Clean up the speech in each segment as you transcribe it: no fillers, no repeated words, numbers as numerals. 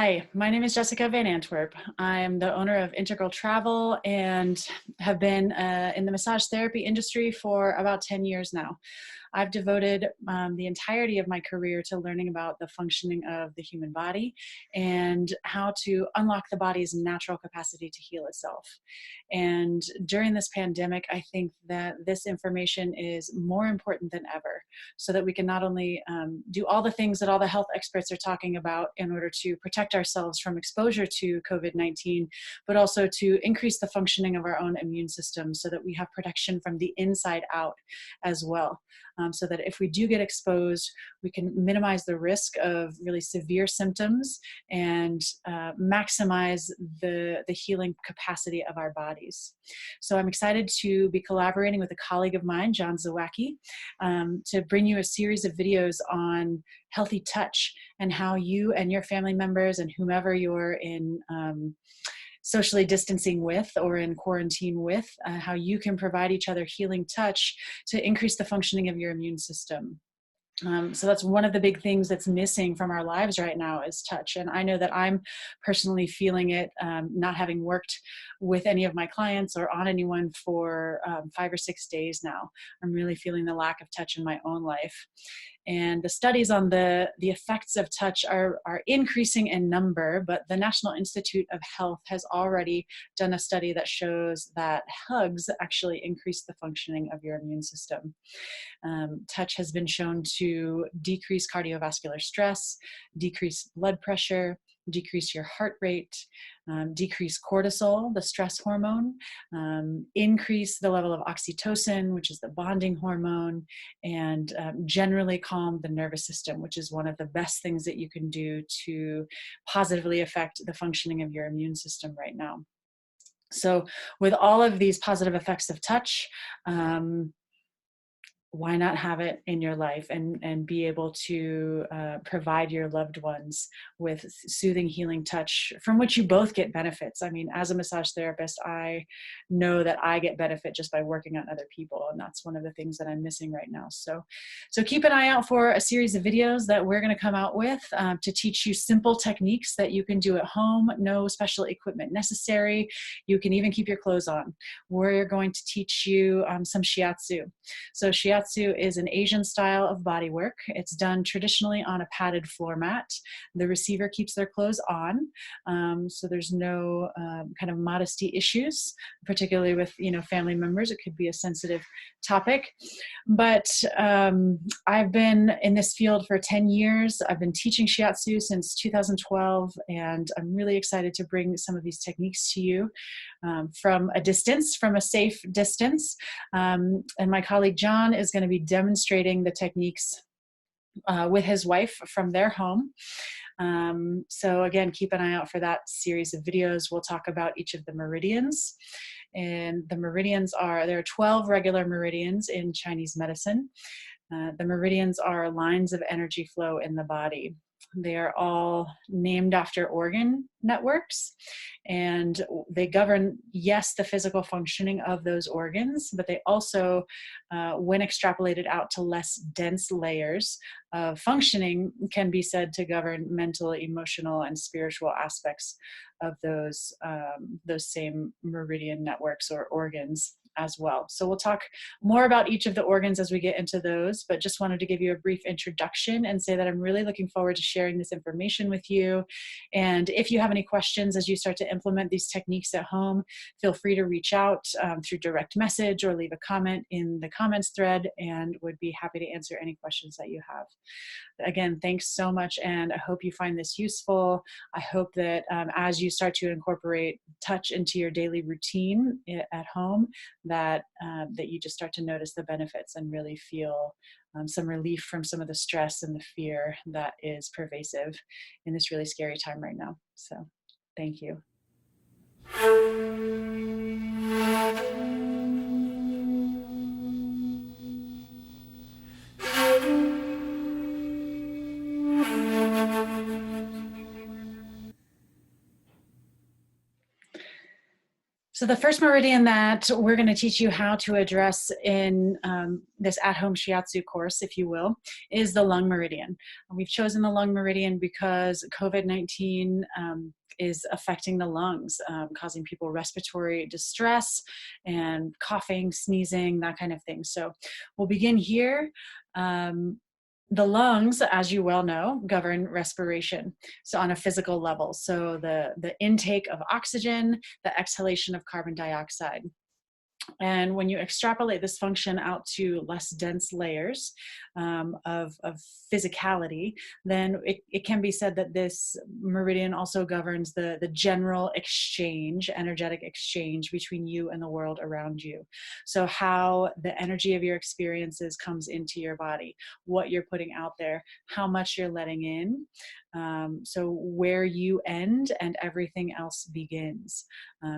Hi, my name is Jessica Van Antwerp. I'm the owner of Integral Travel and have been in the massage therapy industry for about 10 years now. I've devoted the entirety of my career to learning about the functioning of the human body and how to unlock the body's natural capacity to heal itself. And during this pandemic, I think that this information is more important than ever, so that we can not only do all the things that all the health experts are talking about in order to protect ourselves from exposure to COVID-19, but also to increase the functioning of our own immune system so that we have protection from the inside out as well. So that if we do get exposed, we can minimize the risk of really severe symptoms and maximize the healing capacity of our bodies. So I'm excited to be collaborating with a colleague of mine, John Zawacki, to bring you a series of videos on healthy touch and how you and your family members and whomever you're in socially distancing with or in quarantine with, how you can provide each other healing touch to increase the functioning of your immune system. So that's one of the big things that's missing from our lives right now is touch. And I know that I'm personally feeling it, not having worked with any of my clients or on anyone for 5 or 6 days now. I'm really feeling the lack of touch in my own life. And the studies on the effects of touch are increasing in number, but the National Institute of Health has already done a study that shows that hugs actually increase the functioning of your immune system. Touch has been shown to decrease cardiovascular stress, decrease blood pressure, decrease your heart rate, decrease cortisol, the stress hormone, increase the level of oxytocin, which is the bonding hormone, and generally calm the nervous system, which is one of the best things that you can do to positively affect the functioning of your immune system right now. So with all of these positive effects of touch, why not have it in your life and be able to provide your loved ones with soothing, healing touch from which you both get benefits. I mean, as a massage therapist, I know that I get benefit just by working on other people, and that's one of the things that I'm missing right now. So keep an eye out for a series of videos that we're going to come out with to teach you simple techniques that you can do at home, no special equipment necessary. You can even keep your clothes on. We're going to teach you some Shiatsu. So Shiatsu is an Asian style of body work. It's done traditionally on a padded floor mat. The receiver keeps their clothes on, so there's no kind of modesty issues, particularly with family members. It could be a sensitive topic. But I've been in this field for 10 years. I've been teaching Shiatsu since 2012, and I'm really excited to bring some of these techniques to you from a distance, from a safe distance. And my colleague John is going to be demonstrating the techniques with his wife from their home. So again, keep an eye out for that series of videos. We'll talk about each of the meridians. And the meridians there are 12 regular meridians in Chinese medicine. The meridians are lines of energy flow in the body. They are all named after organ networks, and they govern, yes, the physical functioning of those organs, but they also, when extrapolated out to less dense layers of functioning, can be said to govern mental, emotional, and spiritual aspects of those same meridian networks or organs as well. So we'll talk more about each of the organs as we get into those, but just wanted to give you a brief introduction and say that I'm really looking forward to sharing this information with you. And if you have any questions as you start to implement these techniques at home, feel free to reach out through direct message or leave a comment in the comments thread, and would be happy to answer any questions that you have. Again, thanks so much, and I hope you find this useful. I hope that as you start to incorporate touch into your daily routine at home, that you just start to notice the benefits and really feel some relief from some of the stress and the fear that is pervasive in this really scary time right now. So thank you. So the first meridian that we're going to teach you how to address in this at-home Shiatsu course, if you will, is the lung meridian. And we've chosen the lung meridian because COVID-19 is affecting the lungs, causing people respiratory distress and coughing, sneezing, that kind of thing. So we'll begin here. The lungs, as you well know, govern respiration. So on a physical level, so the intake of oxygen, the exhalation of carbon dioxide. And when you extrapolate this function out to less dense layers of physicality, then it can be said that this meridian also governs the general exchange, energetic exchange between you and the world around you. So how the energy of your experiences comes into your body, what you're putting out there, how much you're letting in. So where you end and everything else begins.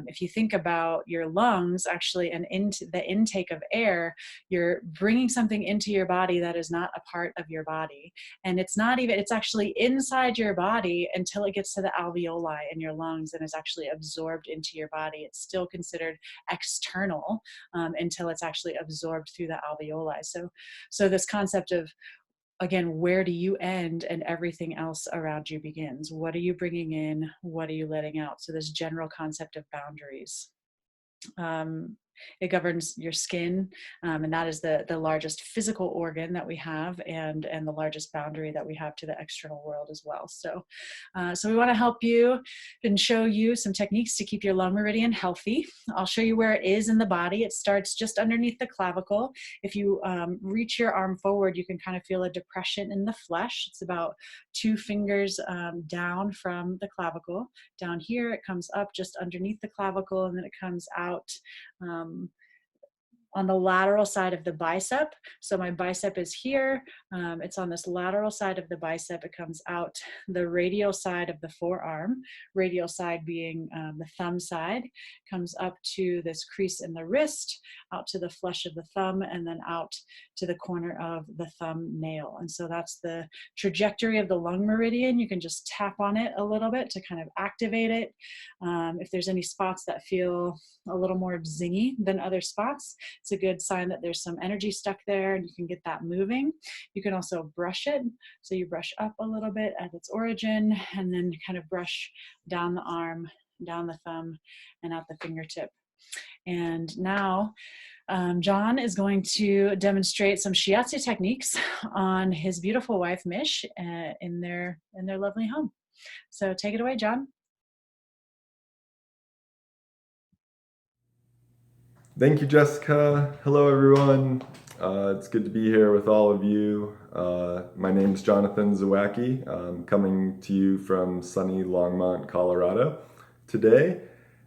If you think about your lungs, actually, and into the intake of air, you're bringing something into your body that is not a part of your body. And it's not even, it's actually inside your body until it gets to the alveoli in your lungs and is actually absorbed into your body. It's still considered external until it's actually absorbed through the alveoli. So this concept of, again, where do you end and everything else around you begins? What are you bringing in? What are you letting out? So this general concept of boundaries. It governs your skin, and that is the largest physical organ that we have, and the largest boundary that we have to the external world as well. So we want to help you and show you some techniques to keep your lung meridian healthy. I'll show you where it is in the body. It starts just underneath the clavicle. If you reach your arm forward, you can kind of feel a depression in the flesh. It's about 2 fingers down from the clavicle. Down here, it comes up just underneath the clavicle, and then it comes out on the lateral side of the bicep. So my bicep is here. It's on this lateral side of the bicep. It comes out the radial side of the forearm, radial side being the thumb side, comes up to this crease in the wrist, out to the flesh of the thumb, and then out to the corner of the thumbnail. And so that's the trajectory of the lung meridian. You can just tap on it a little bit to kind of activate it. If there's any spots that feel a little more zingy than other spots, it's a good sign that there's some energy stuck there and you can get that moving. You can also brush it. So you brush up a little bit at its origin and then kind of brush down the arm, down the thumb, and out the fingertip. And now John is going to demonstrate some Shiatsu techniques on his beautiful wife, Mish, in their lovely home. So take it away, John. Thank you, Jessica. Hello, everyone. It's good to be here with all of you. My name is Jonathan Zawacki. I'm coming to you from sunny Longmont, Colorado today,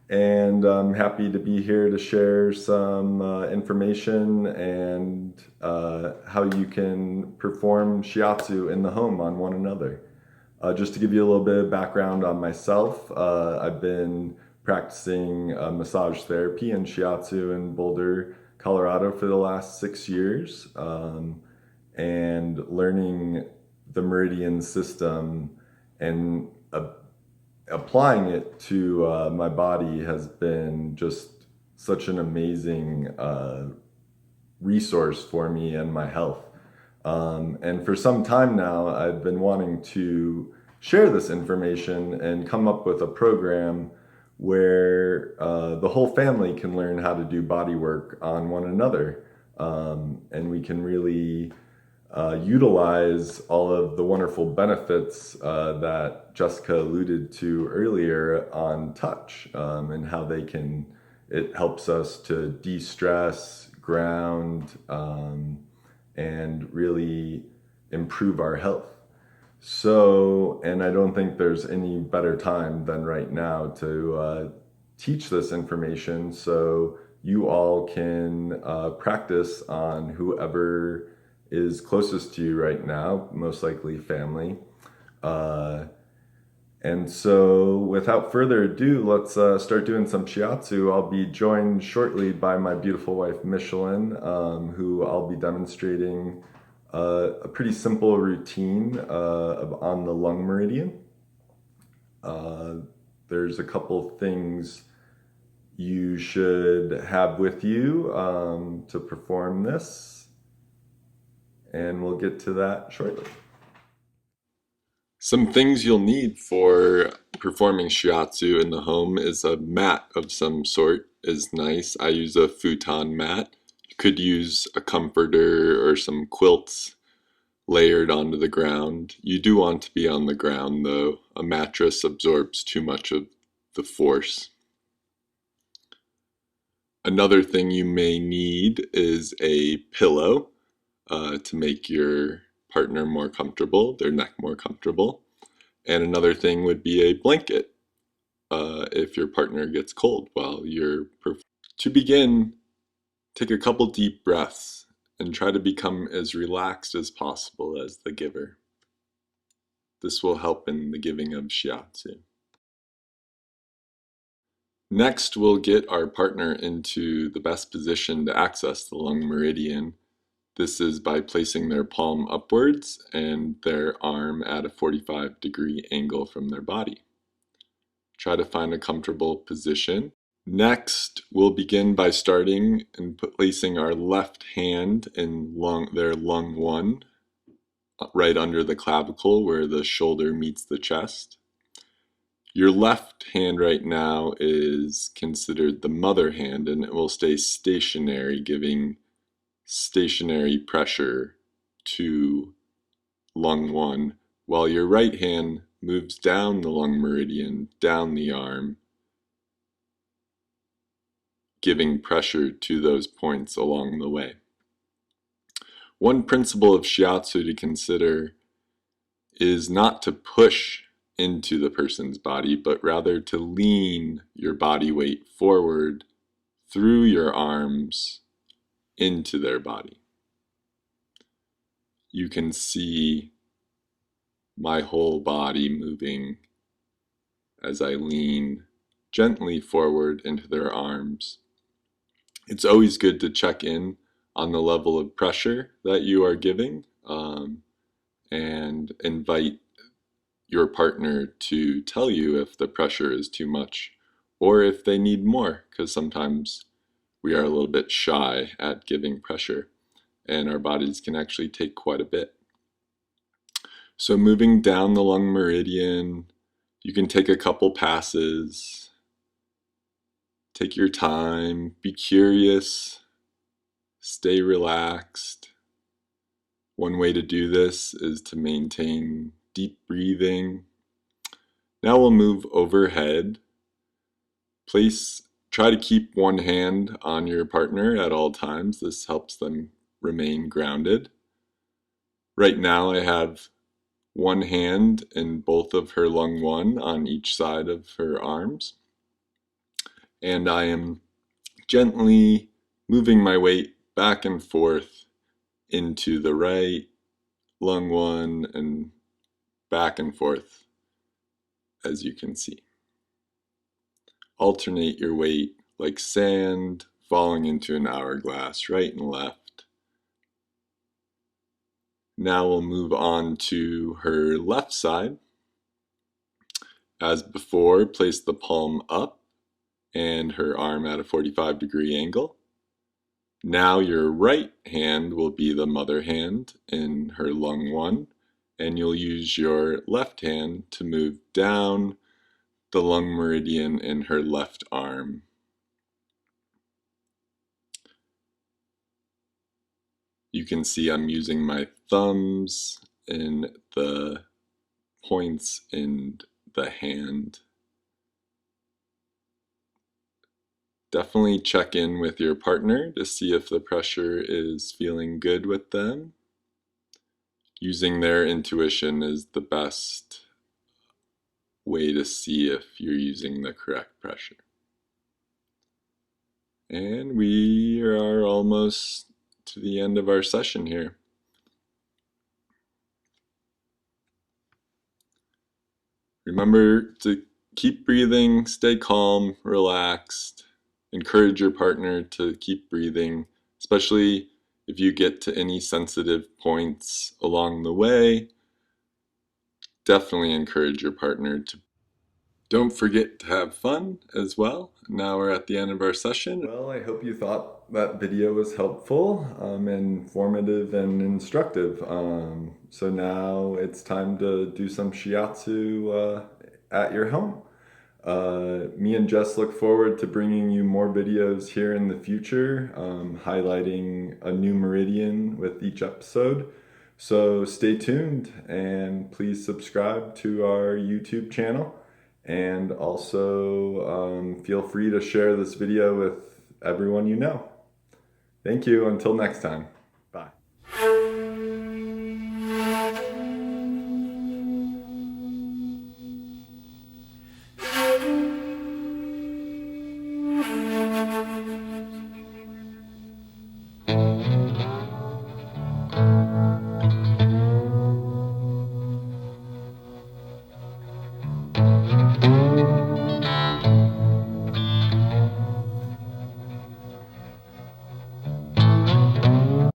and I'm happy to be here to share some information and how you can perform Shiatsu in the home on one another. Just to give you a little bit of background on myself, I've been practicing massage therapy and Shiatsu in Boulder, Colorado for the last 6 years, and learning the Meridian system and applying it to my body has been just such an amazing resource for me and my health. And for some time now, I've been wanting to share this information and come up with a program where the whole family can learn how to do body work on one another. And we can really utilize all of the wonderful benefits that Jessica alluded to earlier on touch, and how it helps us to de-stress, ground, and really improve our health. So, and I don't think there's any better time than right now to teach this information so you all can practice on whoever is closest to you right now, most likely family. And so without further ado, let's start doing some Shiatsu. I'll be joined shortly by my beautiful wife, Michelin, who I'll be demonstrating a pretty simple routine on the lung meridian. There's a couple things you should have with you to perform this, and we'll get to that shortly. Some things you'll need for performing shiatsu in the home is a mat of some sort is nice. I use a futon mat. You could use a comforter or some quilts layered onto the ground. You do want to be on the ground though. A mattress absorbs too much of the force. Another thing you may need is a pillow to make your partner more comfortable, their neck more comfortable. And another thing would be a blanket if your partner gets cold while you're performing. To begin, take a couple deep breaths and try to become as relaxed as possible as the giver. This will help in the giving of shiatsu. Next, we'll get our partner into the best position to access the lung meridian. This is by placing their palm upwards and their arm at a 45-degree angle from their body. Try to find a comfortable position. Next, we'll begin by starting and placing our left hand in their lung 1, right under the clavicle where the shoulder meets the chest. Your left hand right now is considered the mother hand, and it will stay stationary, giving stationary pressure to lung 1, while your right hand moves down the lung meridian, down the arm, giving pressure to those points along the way. One principle of shiatsu to consider is not to push into the person's body, but rather to lean your body weight forward through your arms into their body. You can see my whole body moving as I lean gently forward into their arms. It's always good to check in on the level of pressure that you are giving and invite your partner to tell you if the pressure is too much or if they need more, because sometimes we are a little bit shy at giving pressure and our bodies can actually take quite a bit. So moving down the lung meridian, you can take a couple passes, take your time, be curious, stay relaxed. One way to do this is to maintain deep breathing. Now we'll move overhead. Try to keep one hand on your partner at all times. This helps them remain grounded. Right now I have one hand in both of her lung 1 on each side of her arms. And I am gently moving my weight back and forth into the right lung 1 and back and forth, as you can see. Alternate your weight like sand falling into an hourglass, right and left. Now we'll move on to her left side. As before, place the palm up and her arm at a 45-degree angle. Now your right hand will be the mother hand in her lung 1, and you'll use your left hand to move down the lung meridian in her left arm. You can see I'm using my thumbs and the points in the hand. Definitely check in with your partner to see if the pressure is feeling good with them. Using their intuition is the best way to see if you're using the correct pressure. And we are almost to the end of our session here. Remember to keep breathing, stay calm, relaxed. Encourage your partner to keep breathing, especially if you get to any sensitive points along the way. Definitely encourage your partner to. Don't forget to have fun as well. Now we're at the end of our session. Well, I hope you thought that video was helpful, informative, and instructive. So now it's time to do some shiatsu at your home. Me and Jess look forward to bringing you more videos here in the future, highlighting a new meridian with each episode. So stay tuned and please subscribe to our YouTube channel. And also feel free to share this video with everyone you know. Thank you. Until next time.